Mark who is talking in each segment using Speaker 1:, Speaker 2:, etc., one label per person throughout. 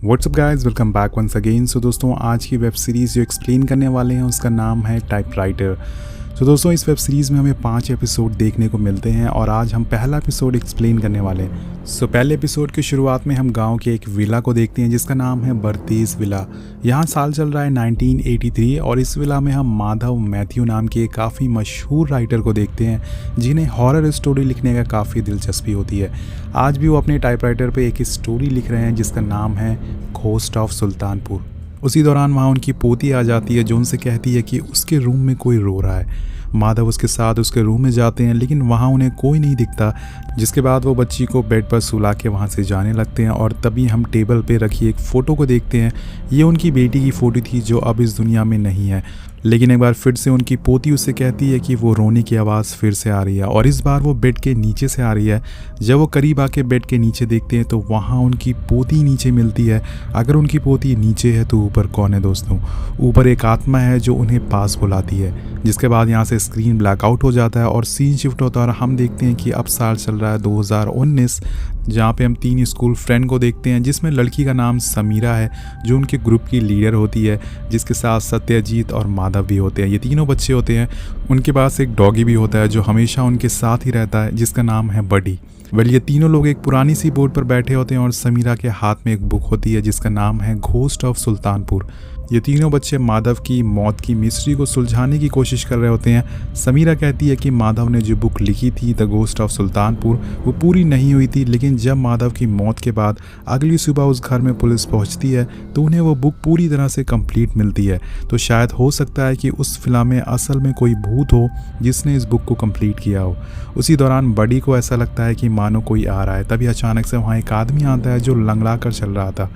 Speaker 1: WhatsApp guys, welcome back once again. So दोस्तों, आज की वेब सीरीज़ जो एक्सप्लेन करने वाले हैं उसका नाम है टाइपराइटर। सो दोस्तों, इस वेब सीरीज़ में हमें 5 एपिसोड देखने को मिलते हैं और आज हम पहला एपिसोड एक्सप्लेन करने वाले हैं। सो पहले एपिसोड की शुरुआत में हम गांव के एक विला को देखते हैं जिसका नाम है बरदेस विला। यहाँ साल चल रहा है 1983 और इस विला में हम माधव मैथ्यू नाम के काफ़ी मशहूर राइटर को देखते हैं जिन्हें हॉरर स्टोरी लिखने का काफ़ी दिलचस्पी होती है। आज भी वो अपने टाइपराइटर पे एक स्टोरी लिख रहे हैं जिसका नाम है घोस्ट ऑफ सुल्तानपुर। उसी दौरान वहाँ उनकी पोती आ जाती है जो उनसे कहती है कि उसके रूम में कोई रो रहा है। माधव उसके साथ उसके रूम में जाते हैं लेकिन वहाँ उन्हें कोई नहीं दिखता, जिसके बाद वो बच्ची को बेड पर सुला के वहाँ से जाने लगते हैं और तभी हम टेबल पे रखी एक फ़ोटो को देखते हैं। ये उनकी बेटी की फ़ोटो थी जो अब इस दुनिया में नहीं है, लेकिन एक बार फिर से उनकी पोती उससे कहती है कि वो रोने की आवाज़ फिर से आ रही है और इस बार वो बेड के नीचे से आ रही है। जब वो करीब आके बेड के नीचे देखते हैं तो वहाँ उनकी पोती नीचे मिलती है। अगर उनकी पोती नीचे है तो ऊपर कौन है दोस्तों? ऊपर एक आत्मा है जो उन्हें पास बुलाती है। जिसके बाद यहाँ से स्क्रीन ब्लैकआउट हो जाता है और सीन शिफ्ट होता है और हम देखते हैं कि अब साल चल रहा है 2019, जहाँ पे हम 3 स्कूल फ्रेंड को देखते हैं जिसमें लड़की का नाम समीरा है जो उनके ग्रुप की लीडर होती है, जिसके साथ सत्यजीत और माधव भी होते हैं। ये तीनों बच्चे होते हैं। उनके पास एक डॉगी भी होता है जो हमेशा उनके साथ ही रहता है जिसका नाम है बडी। ये तीनों लोग एक पुरानी सी बोर्ड पर बैठे होते हैं और समीरा के हाथ में एक बुक होती है जिसका नाम है घोस्ट ऑफ सुल्तानपुर। ये तीनों बच्चे माधव की मौत की मिस्ट्री को सुलझाने की कोशिश कर रहे होते हैं। समीरा कहती है कि माधव ने जो बुक लिखी थी द घोस्ट ऑफ सुल्तानपुर वो पूरी नहीं हुई थी, लेकिन जब माधव की मौत के बाद अगली सुबह उस घर में पुलिस पहुंचती है तो उन्हें वो बुक पूरी तरह से कंप्लीट मिलती है। तो शायद हो सकता है कि उस फिल्म में असल में कोई भूत हो जिसने इस बुक को कंप्लीट किया हो। उसी दौरान बडी को ऐसा लगता है कि मानो कोई आ रहा है। तभी अचानक से वहाँ एक आदमी आता है जो लंगड़ा कर चल रहा था।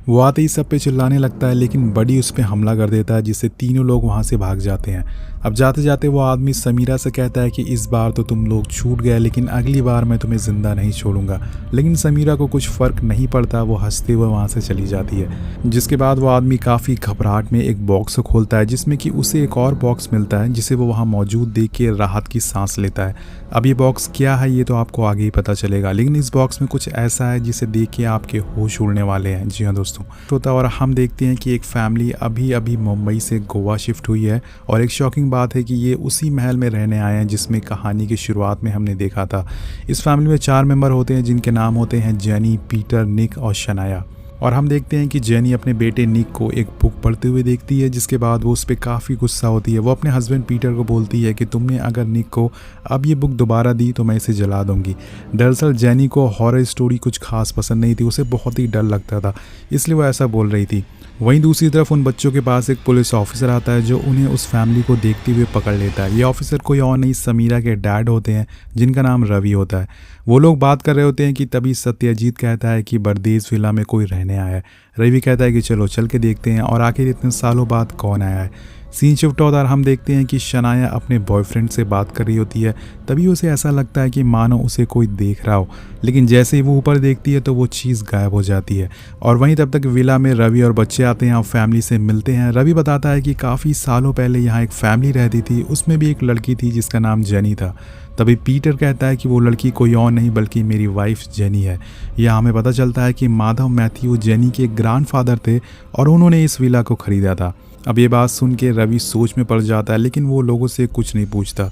Speaker 1: वो आते ही सब पे चिल्लाने लगता है लेकिन बडी उस पर हमला कर देता है जिससे तीनों लोग वहाँ से भाग जाते हैं। अब जाते जाते वो आदमी समीरा से कहता है कि इस बार तो तुम लोग छूट गए लेकिन अगली बार मैं तुम्हें ज़िंदा नहीं छोड़ूंगा। लेकिन समीरा को कुछ फ़र्क नहीं पड़ता, वो हंसते हुए वहाँ से चली जाती है। जिसके बाद वो आदमी काफ़ी घबराहट में एक बॉक्स को खोलता है जिसमें कि उसे एक और बॉक्स मिलता है जिसे वो वहाँ मौजूद देख के राहत की सांस लेता है। अब ये बॉक्स क्या है ये तो आपको आगे ही पता चलेगा, लेकिन इस बॉक्स में कुछ ऐसा है जिसे देख के आपके होश उड़ने वाले हैं। जी हाँ दोस्तों, होता और हम देखते हैं कि एक फैमिली अभी अभी मुंबई से गोवा शिफ्ट हुई है और एक शॉकिंग बात है कि ये उसी महल में रहने आए हैं जिसमें कहानी की शुरुआत में हमने देखा था। इस फैमिली में 4 मेंबर होते हैं जिनके नाम होते हैं जेनी, पीटर, निक और शनाया। और हम देखते हैं कि जेनी अपने बेटे निक को एक बुक पढ़ते हुए देखती है, जिसके बाद वो उस पर काफ़ी गुस्सा होती है। वो अपने हस्बैंड पीटर को बोलती है कि तुमने अगर निक को अब ये बुक दोबारा दी तो मैं इसे जला दूंगी। दरअसल जेनी को हॉरर स्टोरी कुछ खास पसंद नहीं थी, उसे बहुत ही डर लगता था, इसलिए वो ऐसा बोल रही थी। वहीं दूसरी तरफ उन बच्चों के पास एक पुलिस ऑफिसर आता है जो उन्हें उस फैमिली को देखते हुए पकड़ लेता है। ये ऑफिसर कोई और नहीं, समीरा के डैड होते हैं जिनका नाम रवि होता है। वो लोग बात कर रहे होते हैं कि तभी सत्यजीत कहता है कि बरदेस विला में कोई रहने आया है। रवि कहता है कि चलो चल के देखते हैं, और आखिर इतने सालों बाद कौन आया है। सीन शिफ्ट होता है, हम देखते हैं कि शनाया अपने बॉयफ्रेंड से बात कर रही होती है। तभी उसे ऐसा लगता है कि मानो उसे कोई देख रहा हो, लेकिन जैसे ही वो ऊपर देखती है तो वो चीज़ गायब हो जाती है। और वहीं तब तक विला में रवि और बच्चे आते हैं और फैमिली से मिलते हैं। रवि बताता है कि काफ़ी सालों पहले यहाँ एक फैमिली रहती थी, उसमें भी एक लड़की थी जिसका नाम जेनी था। तभी पीटर कहता है कि वो लड़की कोई और नहीं बल्कि मेरी वाइफ जेनी है। यह हमें पता चलता है कि माधव मैथ्यू जेनी के ग्रैंडफादर थे और उन्होंने इस विला को खरीदा था। अब ये बात सुन के रवि सोच में पड़ जाता है, लेकिन वो लोगों से कुछ नहीं पूछता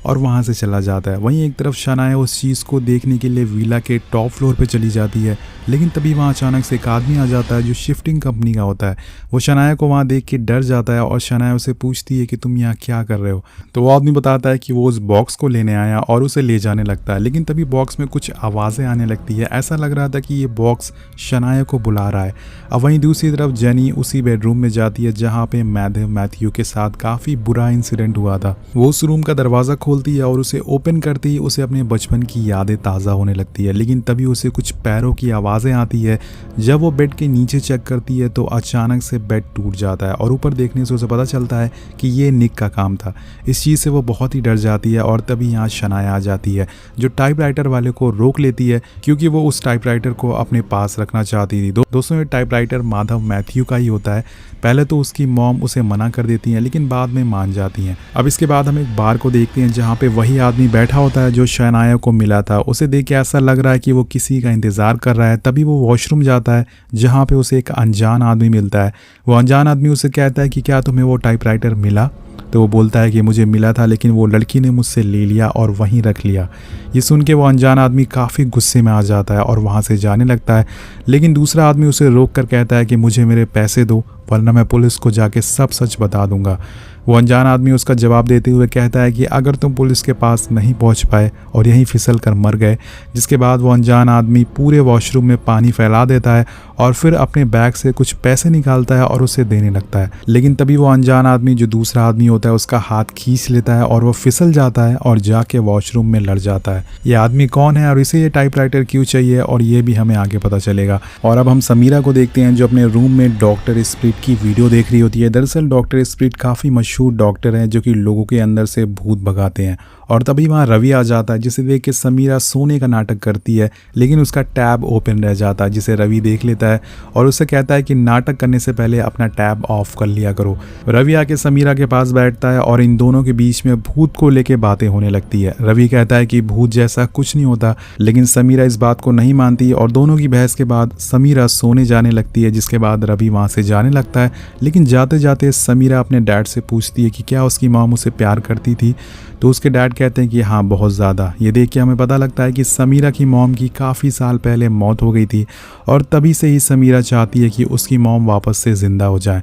Speaker 1: और वहाँ से चला जाता है। वहीं एक तरफ शनाया उस चीज़ को देखने के लिए विला के टॉप फ्लोर पे चली जाती है, लेकिन तभी वहाँ अचानक से एक आदमी आ जाता है जो शिफ्टिंग कंपनी का होता है। वो शनाया को वहाँ देख के डर जाता है और शनाया उसे पूछती है कि तुम यहाँ क्या कर रहे हो। तो वो आदमी बताता है कि वो उस बॉक्स को लेने आया और उसे ले जाने लगता है, लेकिन तभी बॉक्स में कुछ आवाज़ें आने लगती है। ऐसा लग रहा था कि ये बॉक्स शनाया को बुला रहा है। अब वहीं दूसरी तरफ जेनी उसी बेडरूम में जाती है जहाँ पे माधव मैथ्यू के साथ काफ़ी बुरा इंसिडेंट हुआ था। वो उस रूम का दरवाज़ा खोलती है और उसे ओपन करते ही उसे अपने बचपन की यादें ताज़ा होने लगती है, लेकिन तभी उसे कुछ पैरों की आवाज़ें आती है। जब वो बेड के नीचे चेक करती है तो अचानक से बेड टूट जाता है और ऊपर देखने से उसे पता चलता है कि ये निक का काम था। इस चीज़ से वो बहुत ही डर जाती है और तभी यहाँ शनाया आ जाती है जो टाइपराइटर वाले को रोक लेती है क्योंकि वो उस टाइपराइटर को अपने पास रखना चाहती थी। दोस्तों, ये टाइपराइटर माधव मैथ्यू का ही होता है। पहले तो उसकी मॉम उसे मना कर देती हैं लेकिन बाद में मान जाती हैं। अब इसके बाद हम एक बार को देखते हैं जहाँ पे वही आदमी बैठा होता है जो शहनाया को मिला था। उसे देख के ऐसा लग रहा है कि वो किसी का इंतज़ार कर रहा है। तभी वो वॉशरूम जाता है जहाँ पे उसे एक अनजान आदमी मिलता है। वो अनजान आदमी उसे कहता है कि क्या तुम्हें वो टाइपराइटर मिला? तो वो बोलता है कि मुझे मिला था, लेकिन वो लड़की ने मुझसे ले लिया और वहीं रख लिया। ये सुन के वो अनजान आदमी काफ़ी गुस्से में आ जाता है और वहाँ से जाने लगता है। लेकिन दूसरा आदमी उसे रोक कर कहता है कि मुझे मेरे पैसे दो, वरना मैं पुलिस को जाके सब सच बता दूंगा। वो अनजान आदमी उसका जवाब देते हुए कहता है कि अगर तुम पुलिस के पास नहीं पहुंच पाए और यहीं फिसल कर मर गए। जिसके बाद वो अनजान आदमी पूरे वॉशरूम में पानी फैला देता है और फिर अपने बैग से कुछ पैसे निकालता है और उसे देने लगता है। लेकिन तभी वो अनजान आदमी जो दूसरा आदमी होता है उसका हाथ खींच लेता है और वो फिसल जाता है और जाके वॉशरूम में लड़ जाता है। ये आदमी कौन है और इसे ये टाइपराइटर क्यों चाहिए, और ये भी हमें आगे पता चलेगा। और अब हम समीरा को देखते हैं जो अपने रूम में डॉक्टर स्प्रिट की वीडियो देख रही होती है। दरअसल डॉक्टर स्प्रिट काफ़ी मशहूर डॉक्टर हैं जो कि लोगों के अंदर से भूत भगाते हैं। और तभी वहाँ रवि आ जाता है, जिसे देख के समीरा सोने का नाटक करती है, लेकिन उसका टैब ओपन रह जाता है, जिसे रवि देख लेता है और उससे कहता है कि नाटक करने से पहले अपना टैब ऑफ कर लिया करो। रवि आके समीरा के पास बैठता है और इन दोनों के बीच में भूत को लेके बातें होने लगती है। रवि कहता है कि भूत जैसा कुछ नहीं होता, लेकिन समीरा इस बात को नहीं मानती और दोनों की बहस के बाद समीरा सोने जाने लगती है। जिसके बाद रवि वहाँ से जाने लगता है, लेकिन जाते जाते समीरा अपने डैड से पूछती है कि क्या उसकी मॉम उसे प्यार करती थी। तो उसके डैड कहते हैं कि हाँ, बहुत ज़्यादा। ये देख के हमें पता लगता है कि समीरा की मॉम की काफ़ी साल पहले मौत हो गई थी और तभी से ही समीरा चाहती है कि उसकी मॉम वापस से ज़िंदा हो जाए।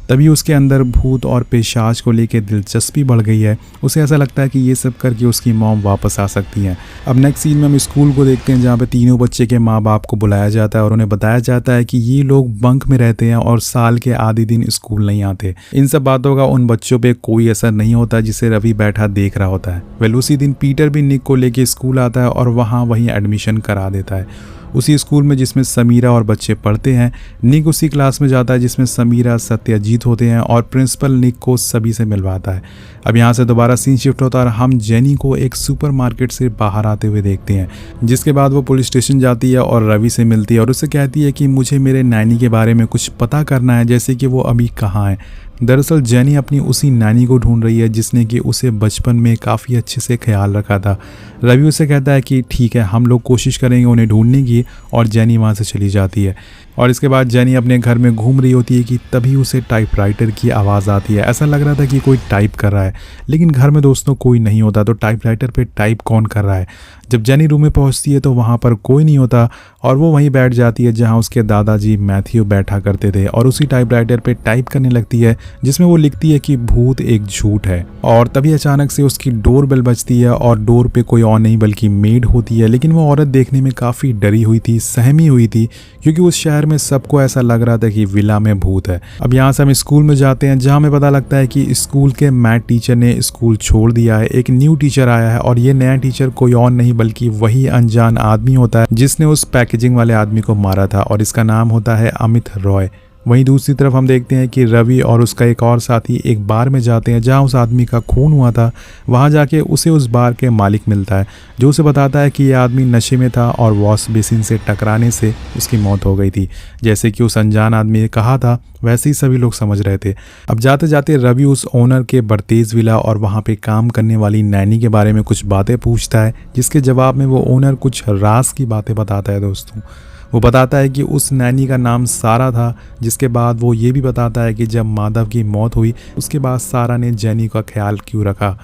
Speaker 1: तभी उसके अंदर भूत और पेशाच को लेकर दिलचस्पी बढ़ गई है। उसे ऐसा लगता है कि ये सब करके उसकी मॉम वापस आ सकती हैं। अब नेक्स्ट सीन में हम स्कूल को देखते हैं जहाँ पे तीनों बच्चे के माँ बाप को बुलाया जाता है और उन्हें बताया जाता है कि ये लोग बंक में रहते हैं और साल के आधे दिन स्कूल नहीं आते। इन सब बातों का उन बच्चों पे कोई असर नहीं होता जिसे रवि बैठा देख रहा होता है। वेल उसी दिन पीटर भी निक को लेके स्कूल आता है और वहाँ वहीं एडमिशन करा देता है, उसी स्कूल में जिसमें समीरा और बच्चे पढ़ते हैं। निक उसी क्लास में जाता है जिसमें समीरा, सत्यजीत होते हैं और प्रिंसिपल निक को सभी से मिलवाता है। अब यहाँ से दोबारा सीन शिफ्ट होता है और हम जेनी को एक सुपरमार्केट से बाहर आते हुए देखते हैं। जिसके बाद वो पुलिस स्टेशन जाती है और रवि से मिलती है और उससे कहती है कि मुझे मेरे नैनी के बारे में कुछ पता करना है, जैसे कि वो अभी कहाँ है। दरअसल जेनी अपनी उसी नानी को ढूंढ रही है जिसने कि उसे बचपन में काफ़ी अच्छे से ख्याल रखा था। रवि उसे कहता है कि ठीक है, हम लोग कोशिश करेंगे उन्हें ढूंढने की, और जेनी वहाँ से चली जाती है। और इसके बाद जेनी अपने घर में घूम रही होती है कि तभी उसे टाइपराइटर की आवाज़ आती है। ऐसा लग रहा था कि कोई टाइप कर रहा है, लेकिन घर में दोस्तों कोई नहीं होता, तो टाइपराइटर पे टाइप कौन कर रहा है। जब जेनी रूम में पहुंचती है तो वहाँ पर कोई नहीं होता और वो वहीं बैठ जाती है जहाँ उसके दादाजी मैथ्यू बैठा करते थे और उसी टाइपराइटर पे टाइप करने लगती है जिसमें वो लिखती है कि भूत एक झूठ है। और तभी अचानक से उसकी डोर बेल बजती है और डोर पे कोई और नहीं बल्कि मेड होती है। लेकिन वो औरत देखने में काफ़ी डरी हुई थी, सहमी हुई थी, क्योंकि उस शहर में सबको ऐसा लग रहा था कि विला में भूत है। अब यहाँ से हम स्कूल में जाते हैं जहाँ हमें पता लगता है कि स्कूल के मैथ टीचर ने स्कूल छोड़ दिया है। एक न्यू टीचर आया है और ये नया टीचर कोई और नहीं बल्कि वही अनजान आदमी होता है जिसने उस पैकेजिंग वाले आदमी को मारा था, और इसका नाम होता है अमित रॉय। वहीं दूसरी तरफ हम देखते हैं कि रवि और उसका एक और साथी एक बार में जाते हैं जहां उस आदमी का खून हुआ था। वहां जाके उसे उस बार के मालिक मिलता है जो उसे बताता है कि यह आदमी नशे में था और वॉश बेसिन से टकराने से उसकी मौत हो गई थी। जैसे कि उस अनजान आदमी ने कहा था वैसे ही सभी लोग समझ रहे थे। अब जाते जाते रवि उस ओनर के बरतेज विला और वहाँ पे काम करने वाली नैनी के बारे में कुछ बातें पूछता है, जिसके जवाब में वो ओनर कुछ राज की बातें बताता है। दोस्तों वो बताता है कि उस नैनी का नाम सारा था, जिसके बाद वो ये भी बताता है कि जब माधव की मौत हुई उसके बाद सारा ने जेनी का ख्याल क्यों रखा।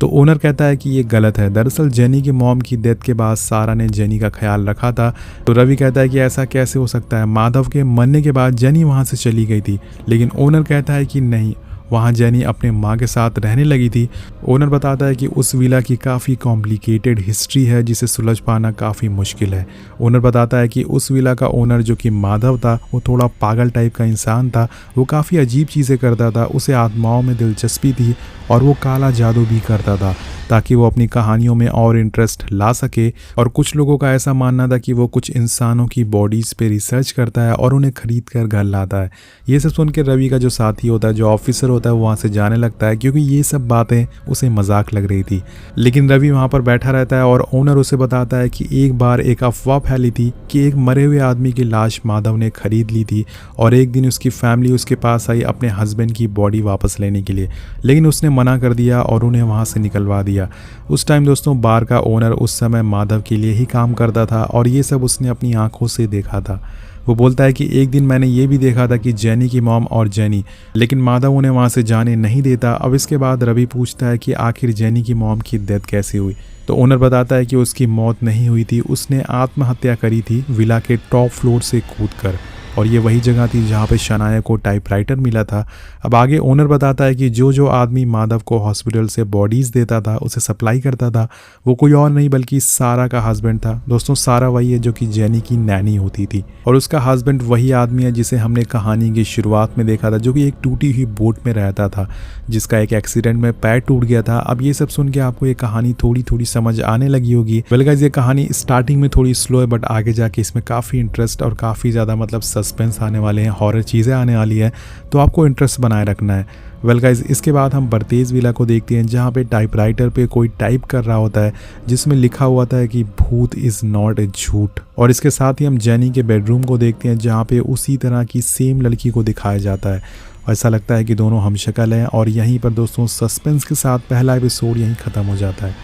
Speaker 1: तो ओनर कहता है कि ये गलत है। दरअसल जेनी की मॉम की डेथ के बाद सारा ने जेनी का ख्याल रखा था। तो रवि कहता है कि ऐसा कैसे हो सकता है, माधव के मरने के बाद जेनी वहाँ से चली गई थी। लेकिन ओनर कहता है कि नहीं, वहाँ जेनी अपने माँ के साथ रहने लगी थी। ओनर बताता है कि उस विला की काफ़ी कॉम्प्लिकेटेड हिस्ट्री है जिसे सुलझ पाना काफ़ी मुश्किल है। ओनर बताता है कि उस विला का ओनर जो कि माधव था वो थोड़ा पागल टाइप का इंसान था। वो काफ़ी अजीब चीज़ें करता था, उसे आत्माओं में दिलचस्पी थी और वो काला जादू भी करता था ताकि वो अपनी कहानियों में और इंटरेस्ट ला सके। और कुछ लोगों का ऐसा मानना था कि वो कुछ इंसानों की बॉडीज़ पे रिसर्च करता है और उन्हें खरीद कर घर लाता है। ये सब सुन के रवि का जो साथी होता है, जो ऑफिसर होता है, वो वहाँ से जाने लगता है क्योंकि ये सब बातें उसे मजाक लग रही थी। लेकिन रवि वहाँ पर बैठा रहता है और ओनर उसे बताता है कि एक बार एक अफवाह फैली थी कि एक मरे हुए आदमी की लाश माधव ने खरीद ली थी और एक दिन उसकी फैमिली उसके पास आई अपने हस्बैंड की बॉडी वापस लेने के लिए, लेकिन उसने मना कर दिया और उन्हें वहाँ से निकलवा दिया। दिया। उस टाइम दोस्तों बार का ओनर उस समय माधव के लिए ही काम करता था और ये सब उसने अपनी आंखों से देखा था। वो बोलता है कि एक दिन मैंने ये भी देखा था कि जेनी की मॉम और जेनी, लेकिन माधव उन्हें वहाँ से जाने नहीं देता। अब इसके बाद रवि पूछता है कि आखिर जेनी की मॉम की डेथ कैसे हुई, तो ओनर बताता है कि उसकी मौत नहीं हुई थी, उसने आत्महत्या करी थी विला के टॉप फ्लोर से कूदकर, और ये वही जगह थी जहाँ पे शनाया को टाइपराइटर मिला था। अब आगे ओनर बताता है कि जो आदमी माधव को हॉस्पिटल से बॉडीज़ देता था, उसे सप्लाई करता था, वो कोई और नहीं बल्कि सारा का हस्बैंड था। दोस्तों सारा वही है जो कि जेनी की नैनी होती थी, और उसका हस्बैंड वही आदमी है जिसे हमने कहानी की शुरुआत में देखा था, जो कि एक टूटी हुई बोट में रहता था, जिसका एक एक्सीडेंट में पैर टूट गया था। अब ये सब सुन के आपको ये कहानी थोड़ी थोड़ी समझ आने लगी होगी। वेल गाइस, ये कहानी स्टार्टिंग में थोड़ी स्लो है, बट आगे जाके इसमें काफ़ी इंटरेस्ट और काफ़ी ज़्यादा मतलब सस्पेंस आने वाले हैं, हॉरर चीज़ें आने वाली है, तो आपको इंटरेस्ट बनाए रखना है। वेल गाइस, इसके बाद हम बरतेज विला को देखते हैं, जहाँ पे टाइपराइटर पे कोई टाइप कर रहा होता है जिसमें लिखा हुआ था कि भूत इज़ नॉट ए झूठ। और इसके साथ ही हम जेनी के बेडरूम को देखते हैं, जहाँ पे उसी तरह की सेम लड़की को दिखाया जाता है। ऐसा लगता है कि दोनों हमशक्ल हैं, और यहीं पर दोस्तों सस्पेंस के साथ पहला एपिसोड यहीं ख़त्म हो जाता है।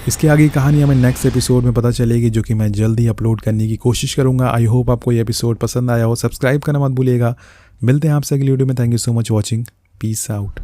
Speaker 1: इसके आगे की कहानी हमें नेक्स्ट एपिसोड में पता चलेगी, जो कि मैं जल्दी अपलोड करने की कोशिश करूँगा। आई होप आपको ये एपिसोड पसंद आया हो। सब्सक्राइब करना मत भूलिएगा। मिलते हैं आपसे अगली वीडियो में। Thank you so much watching. Peace out.